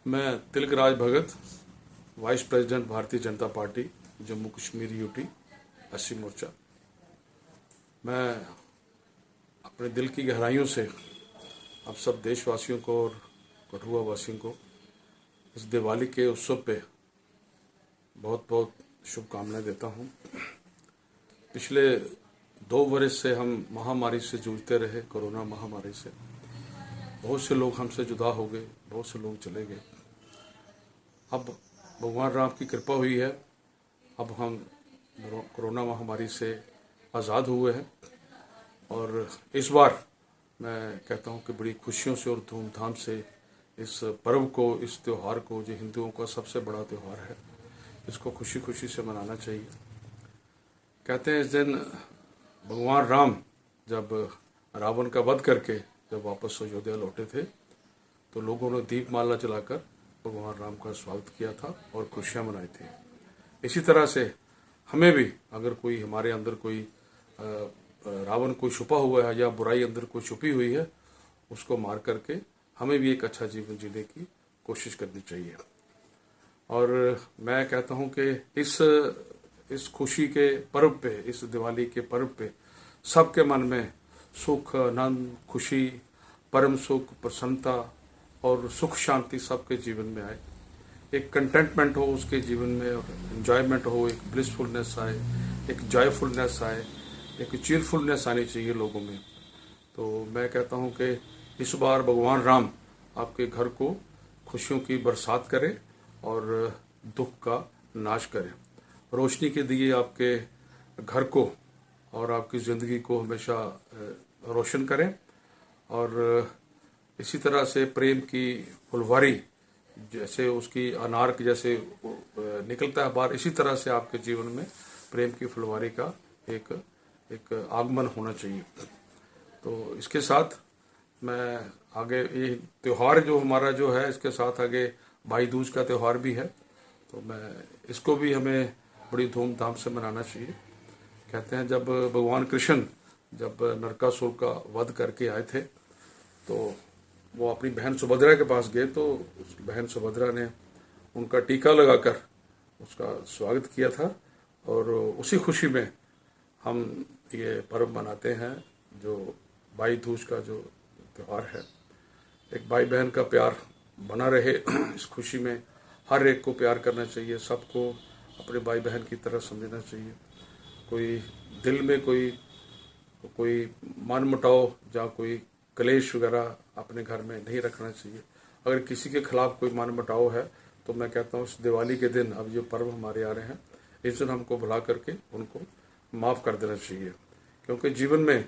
मैं तिलकराज भगत, vice president Bharatiya Janata party Jammu Kashmir UT 80 मोर्चा। मैं अपने दिल की गहराइयों से आप सब देशवासियों को और कठुआ वासियों को इस दिवाली के उत्सव पे बहुत बहुत शुभकामनाएं देता हूं। पिछले 2 वर्ष से हम महामारी से जूझते रहे, कोरोना महामारी से। बहुत से लोग हमसे जुदा हो गए, बहुत से लोग चले गए। अब भगवान राम की कृपा हुई है, अब हम कोरोना महामारी से आज़ाद हुए हैं। और इस बार मैं कहता हूँ कि बड़ी खुशियों से और धूमधाम से इस पर्व को, इस त्यौहार को, जो हिंदुओं का सबसे बड़ा त्यौहार है, इसको खुशी खुशी से मनाना चाहिए। कहते हैं इस दिन भगवान राम जब रावण का वध करके जब वापस अयोध्या लौटे थे तो लोगों ने दीपमाला जलाकर भगवान राम का स्वागत किया था और खुशियां मनाई थी। इसी तरह से हमें भी, अगर कोई हमारे अंदर कोई रावण कोई छुपा हुआ है या बुराई अंदर कोई छुपी हुई है, उसको मार करके हमें भी एक अच्छा जीवन जीने की कोशिश करनी चाहिए। और मैं कहता हूं कि इस खुशी के पर्व पे, इस दिवाली के पर्व पे सबके मन में सुख, आनंद, खुशी, परम सुख, प्रसन्नता और सुख शांति सबके जीवन में आए। एक कंटेंटमेंट हो उसके जीवन में, और एंजॉयमेंट हो, एक ब्लिसफुलनेस आए, एक जॉयफुलनेस आए, एक चीयरफुलनेस आनी चाहिए लोगों में। तो मैं कहता हूं कि इस बार भगवान राम आपके घर को खुशियों की बरसात करे और दुख का नाश करे। रोशनी के दिए आपके घर को और आपकी ज़िंदगी को हमेशा रोशन करें। और इसी तरह से प्रेम की फुलवारी जैसे उसकी अनार की जैसे निकलता है बाहर, इसी तरह से आपके जीवन में प्रेम की फुलवारी का एक आगमन होना चाहिए। तो इसके साथ मैं आगे ये त्यौहार जो हमारा जो है, इसके साथ आगे भाई दूज का त्यौहार भी है, तो मैं इसको भी हमें बड़ी धूमधाम से मनाना चाहिए। कहते हैं जब भगवान कृष्ण जब नरकासुर का वध करके आए थे तो वो अपनी बहन सुभद्रा के पास गए, तो उस बहन सुभद्रा ने उनका टीका लगाकर उसका स्वागत किया था। और उसी खुशी में हम ये पर्व मनाते हैं, जो भाई दूज का जो त्यौहार है। एक भाई बहन का प्यार बना रहे, इस खुशी में हर एक को प्यार करना चाहिए, सबको अपने भाई बहन की तरह समझना चाहिए। कोई दिल में कोई मन मुटाव या कोई कलेश वगैरह अपने घर में नहीं रखना चाहिए। अगर किसी के खिलाफ कोई मन मुटाव है तो मैं कहता हूँ इस दिवाली के दिन, अब जो पर्व हमारे आ रहे हैं, इस दिन हमको भुला करके उनको माफ़ कर देना चाहिए। क्योंकि जीवन में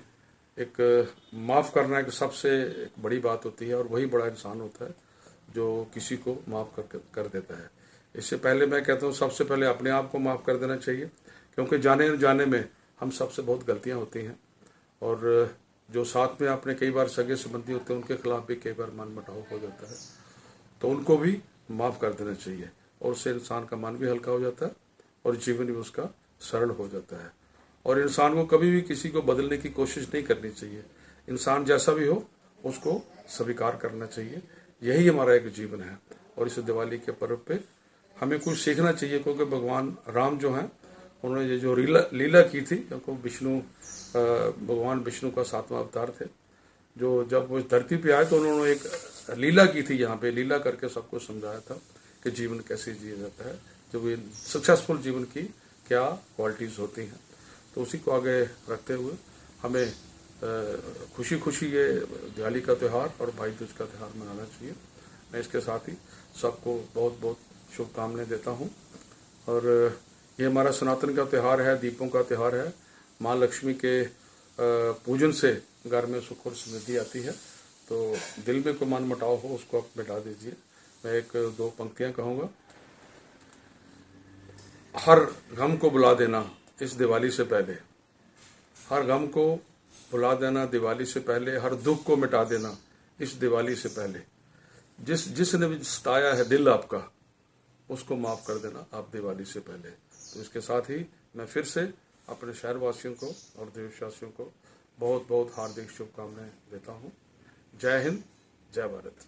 एक माफ़ करना एक सबसे एक बड़ी बात होती है, और वही बड़ा इंसान होता है जो किसी को माफ़ कर देता है। इससे पहले मैं कहता हूँ सबसे पहले अपने आप को माफ़ कर देना चाहिए, क्योंकि जाने अनजाने में हम सबसे बहुत गलतियाँ होती हैं। और जो साथ में अपने कई बार सगे संबंधी होते हैं उनके खिलाफ भी कई बार मन मुटाव हो जाता है, तो उनको भी माफ़ कर देना चाहिए। और उससे इंसान का मन भी हल्का हो जाता है और जीवन भी उसका सरल हो जाता है। और इंसान को कभी भी किसी को बदलने की कोशिश नहीं करनी चाहिए। इंसान जैसा भी हो उसको स्वीकार करना चाहिए। यही हमारा एक जीवन है। और इस दिवाली के पर्व पे हमें कुछ सीखना चाहिए, क्योंकि भगवान राम जो हैं उन्होंने ये जो लीला की थी, क्योंकि भगवान विष्णु का 7वां अवतार थे, जो जब वो धरती पे आए तो उन्होंने एक लीला की थी। यहाँ पे लीला करके सबको समझाया था कि जीवन कैसे जिया जाता है, जो ये सक्सेसफुल जीवन की क्या क्वालिटीज़ होती हैं। तो उसी को आगे रखते हुए हमें खुशी खुशी ये दिवाली का त्यौहार और भाई दूज का त्यौहार मनाना चाहिए। मैं इसके साथ ही सबको बहुत बहुत शुभकामनाएं देता हूँ। और ये हमारा सनातन का त्यौहार है, दीपों का त्यौहार है। माँ लक्ष्मी के पूजन से घर में सुख और समृद्धि आती है। तो दिल में कोई मन मुटाव हो उसको आप मिटा दीजिए। मैं 1-2 पंक्तियाँ कहूँगा। हर गम को बुला देना इस दिवाली से पहले, हर गम को भुला देना दिवाली से पहले, हर दुख को मिटा देना इस दिवाली से पहले। जिसने भी सताया है दिल आपका, उसको माफ़ कर देना आप दिवाली से पहले। तो इसके साथ ही मैं फिर से अपने शहरवासियों को और देशवासियों को बहुत बहुत हार्दिक शुभकामनाएं देता हूँ। जय हिंद, जय भारत।